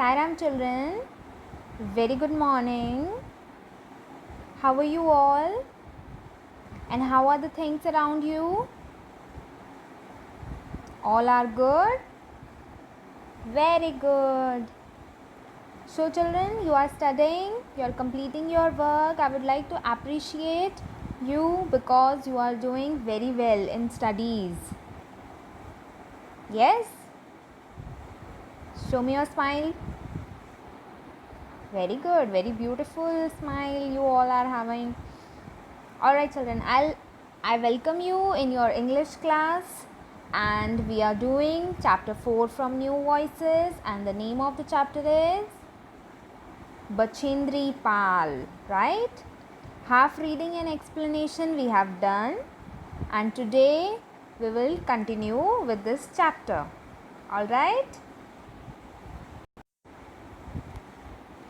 Sairam children, very good morning. How are you all? And how are the things around you? All are good? Very good. So children, you are studying, you are completing your work. I would like to appreciate you because you are doing very well in studies. Yes? Show me your smile. Very good, very beautiful smile you all are having. Alright children, I welcome you in your English class, and we are doing chapter 4 from New Voices, and the name of the chapter is Bachhendri Pal, right? Half reading and explanation we have done, and today we will continue with this chapter. Alright?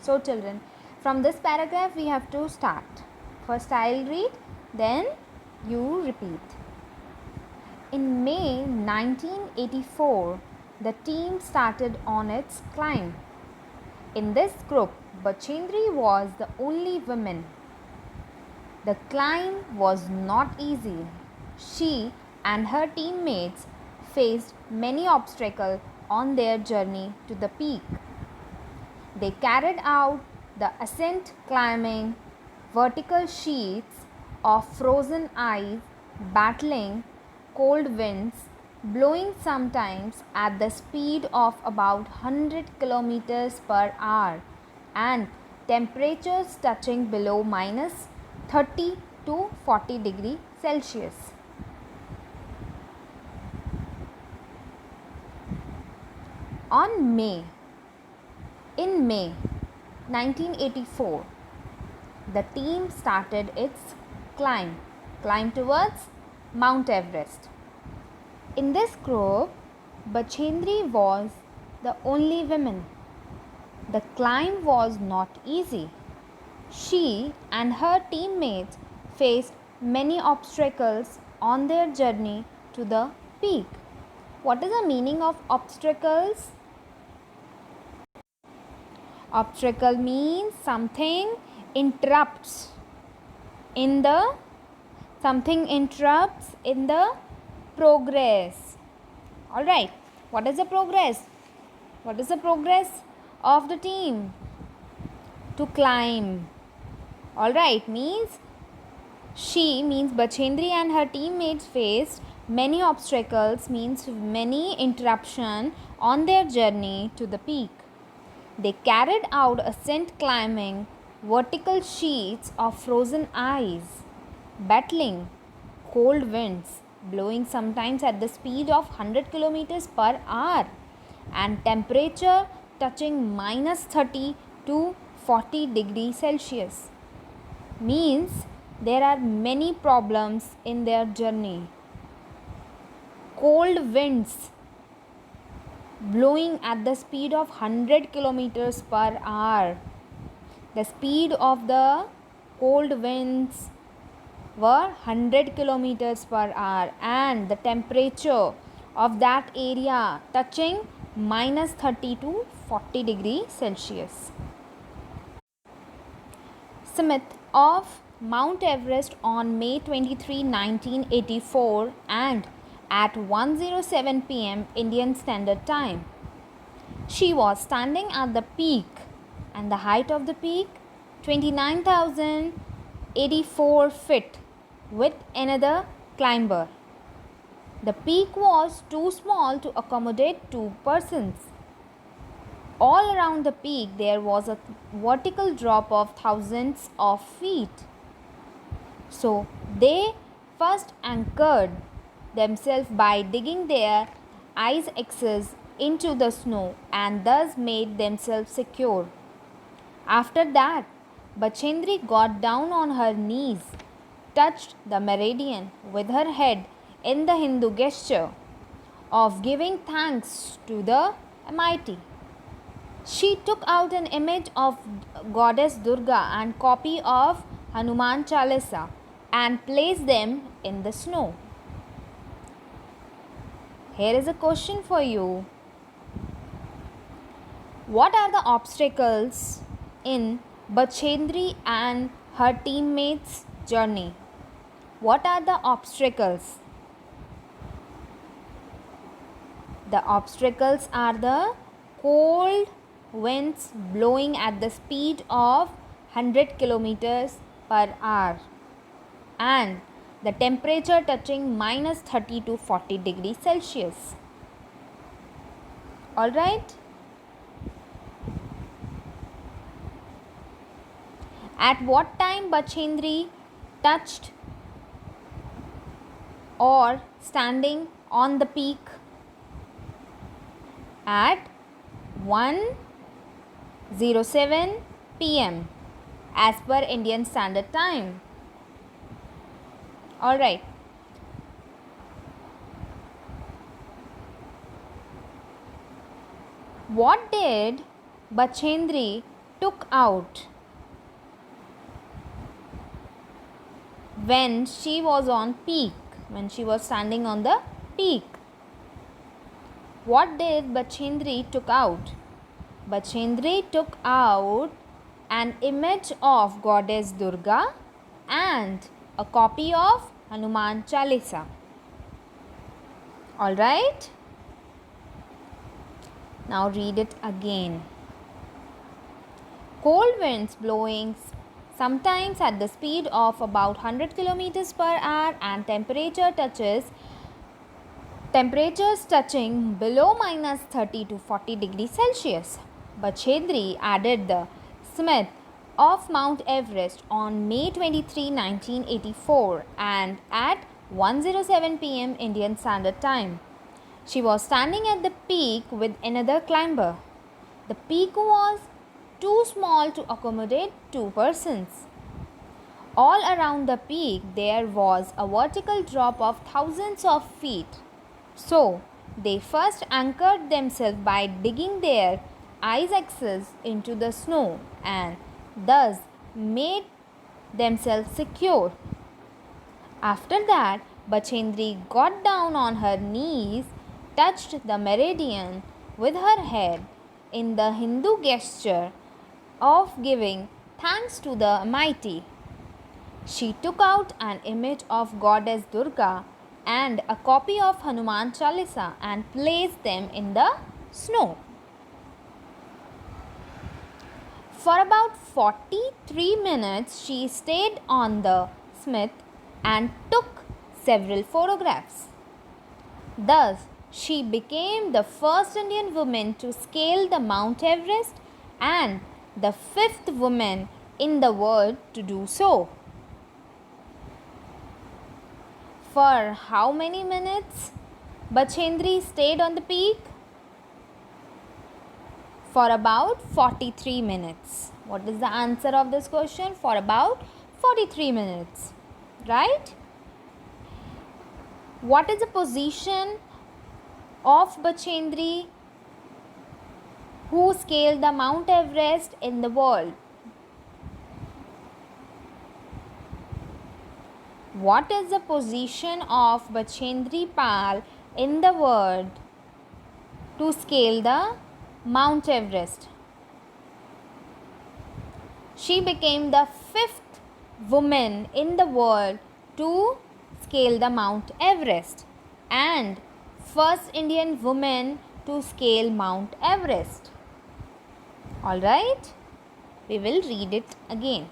So children, from this paragraph we have to start. First I'll read, then you repeat. In May 1984, the team started on its climb. In this group, Bachhendri was the only woman. The climb was not easy. She and her teammates faced many obstacles on their journey to the peak. They carried out the ascent climbing vertical sheets of frozen ice, battling cold winds, blowing sometimes at the speed of about 100 kilometers per hour, and temperatures touching below minus 30 to 40 degrees Celsius. In May 1984, the team started its climb towards Mount Everest. In this group, Bachhendri was the only woman. The climb was not easy. She and her teammates faced many obstacles on their journey to the peak. What is the meaning of obstacles? Obstacle means something interrupts in the progress. All right, what is the progress? What is the progress of the team? To climb. All right, means Bachhendri and her teammates faced many obstacles, means many interruption on their journey to the peak. They carried out ascent climbing vertical sheets of frozen ice, battling cold winds, blowing sometimes at the speed of 100 kilometers per hour, and temperature touching minus 30 to 40 degrees Celsius. Means there are many problems in their journey. Cold winds blowing at the speed of 100 kilometers per hour. The speed of the cold winds were 100 kilometers per hour, and the temperature of that area touching minus 30 to 40 degrees Celsius. Summit of Mount Everest on May 23, 1984, and at 1:07 p.m. Indian Standard Time. She was standing at the peak, and the height of the peak 29,084 feet with another climber. The peak was too small to accommodate 2 persons. All around the peak there was a vertical drop of thousands of feet. So they first anchored themselves by digging their ice axes into the snow and thus made themselves secure. After that, Bachhendri got down on her knees, touched the meridian with her head in the Hindu gesture of giving thanks to the Almighty. She took out an image of Goddess Durga and copy of Hanuman Chalisa and placed them in the snow. Here is a question for you. What are the obstacles in Bachendri and her teammates' journey? What are the obstacles? The obstacles are the cold winds blowing at the speed of 100 kilometers per hour and the temperature touching minus 30 to 40 degrees Celsius. Alright? At what time Bachendri touched or standing on the peak? At 1:07 p.m. as per Indian Standard Time. Alright. What did Bachendri took out when she was on peak, when she was standing on the peak? What did Bachendri took out? Bachendri took out an image of goddess Durga and a copy of Hanuman Chalisa. Alright? Now read it again. Cold winds blowing sometimes at the speed of about 100 kilometers per hour and temperatures touching below minus 30 to 40 degrees Celsius. Bachendri added the summit of Mount Everest on May 23, 1984 and at 1:07 p.m. Indian Standard Time. She was standing at the peak with another climber. The peak was too small to accommodate two persons. All around the peak there was a vertical drop of thousands of feet. So, they first anchored themselves by digging their ice axes into the snow and thus made themselves secure. After that, Bachendri got down on her knees, touched the meridian with her head in the Hindu gesture of giving thanks to the Almighty. She took out an image of goddess Durga and a copy of Hanuman Chalisa and placed them in the snow. For about 43 minutes, she stayed on the summit and took several photographs. Thus, she became the first Indian woman to scale the Mount Everest and the fifth woman in the world to do so. For how many minutes Bachendri stayed on the peak? For about 43 minutes. What is the answer of this question? For about 43 minutes. Right? What is the position of Bachendri who scaled the Mount Everest in the world? What is the position of Bachendri Pal in the world to scale the Mount Everest? She became the fifth woman in the world to scale the Mount Everest and first Indian woman to scale Mount Everest. Alright, we will read it again.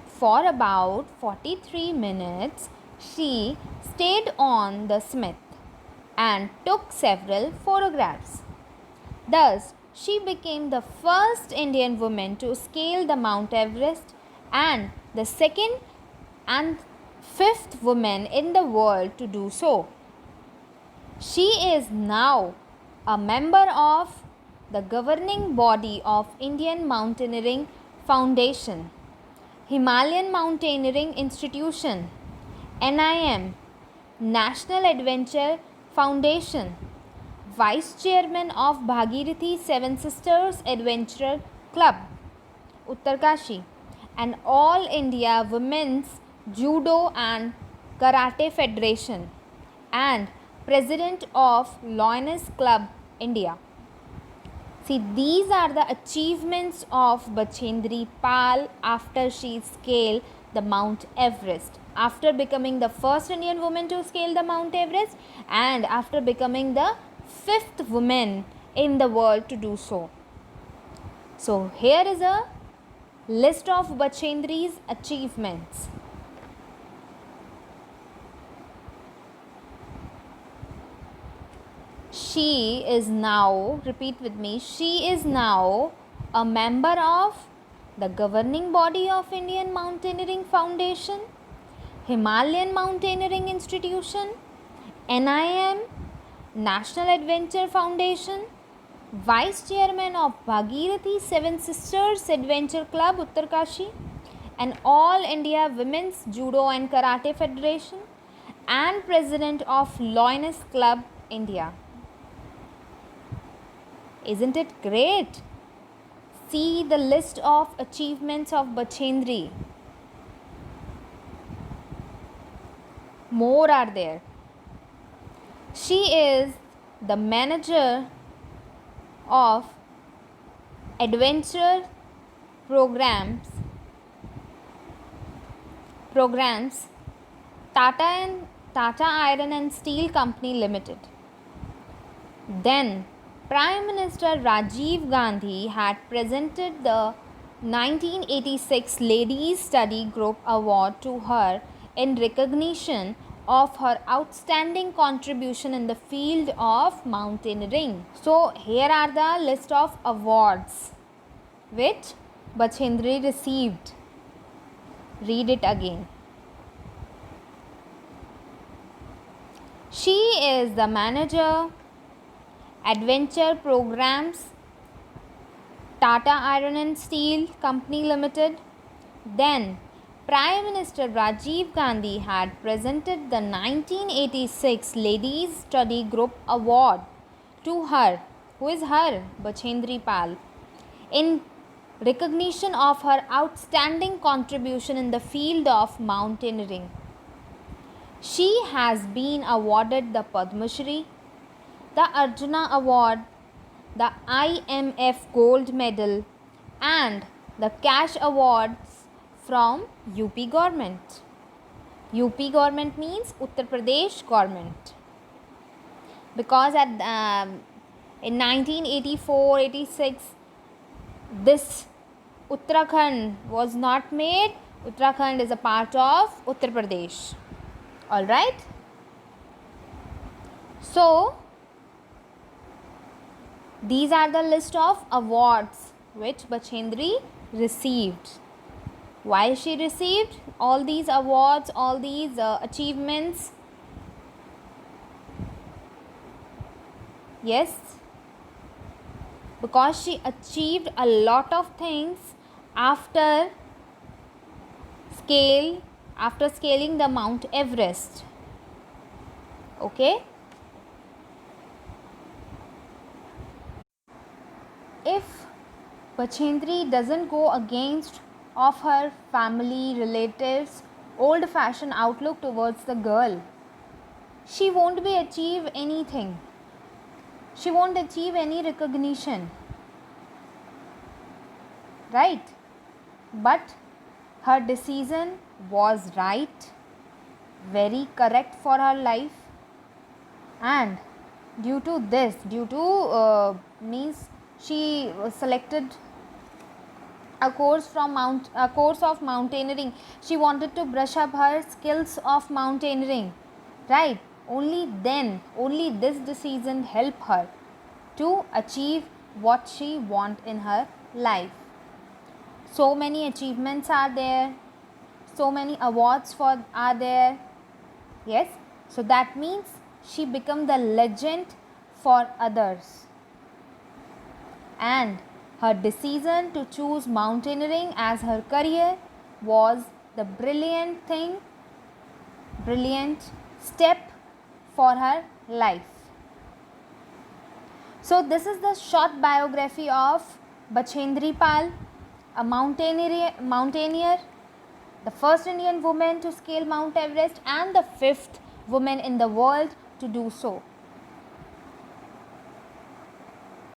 For about 43 minutes, she stayed on the summit and took several photographs. Thus, she became the first Indian woman to scale the Mount Everest and the second and fifth woman in the world to do so. She is now a member of the governing body of Indian Mountaineering Foundation, Himalayan Mountaineering Institution, NIM, National Adventure Foundation, Vice Chairman of Bhagirathi Seven Sisters Adventure Club, Uttarkashi, and All India Women's Judo and Karate Federation, and President of Lions Club India. See, these are the achievements of Bachendri Pal after she scaled the Mount Everest. After becoming the first Indian woman to scale the Mount Everest and after becoming the 5th woman in the world to do so. So, here is a list of Bachendri's achievements. She is now, repeat with me, she is now a member of the governing body of Indian Mountaineering Foundation, Himalayan Mountaineering Institution, NIM, National Adventure Foundation, Vice Chairman of Bhagirathi Seven Sisters Adventure Club Uttarkashi, and All India Women's Judo and Karate Federation, and President of Lioness Club India. Isn't it great? See the list of achievements of Bachendri. More are there. She is the manager of adventure programs Tata Iron and Steel Company Limited. Then Prime Minister Rajiv Gandhi had presented the 1986 Ladies Study Group Award to her in recognition of her outstanding contribution in the field of mountaineering. So, here are the list of awards which Bachendri received. Read it again. She is the manager, Adventure Programs, Tata Iron and Steel Company Limited. Then, Prime Minister Rajiv Gandhi had presented the 1986 Ladies Study Group Award to her. Who is her? Bachendri Pal. In recognition of her outstanding contribution in the field of mountaineering. She has been awarded the Padma Shri, the Arjuna Award, the IMF Gold Medal, and the cash awards from UP government. UP government means Uttar Pradesh government. Because in 1984-86, this Uttarakhand was not made. Uttarakhand is a part of Uttar Pradesh. Alright. So, these are the list of awards which Bachendri received. Why she received all these awards, all these achievements? Yes, because she achieved a lot of things after scaling the Mount Everest. Okay. If Bachendri doesn't go against of her family, relatives, old-fashioned outlook towards the girl, she won't be achieve anything. She won't achieve any recognition. Right? But her decision was right, very correct for her life, and due to this, means she selected a course of mountaineering. She wanted to brush up her skills of mountaineering, right? Only this decision helped her to achieve what she want in her life. So many achievements are there, so many awards are there. Yes, so that means she became the legend for others, and her decision to choose mountaineering as her career was the brilliant step for her life. So this is the short biography of Bachendri Pal, a mountaineer, the first Indian woman to scale Mount Everest and the 5th woman in the world to do so.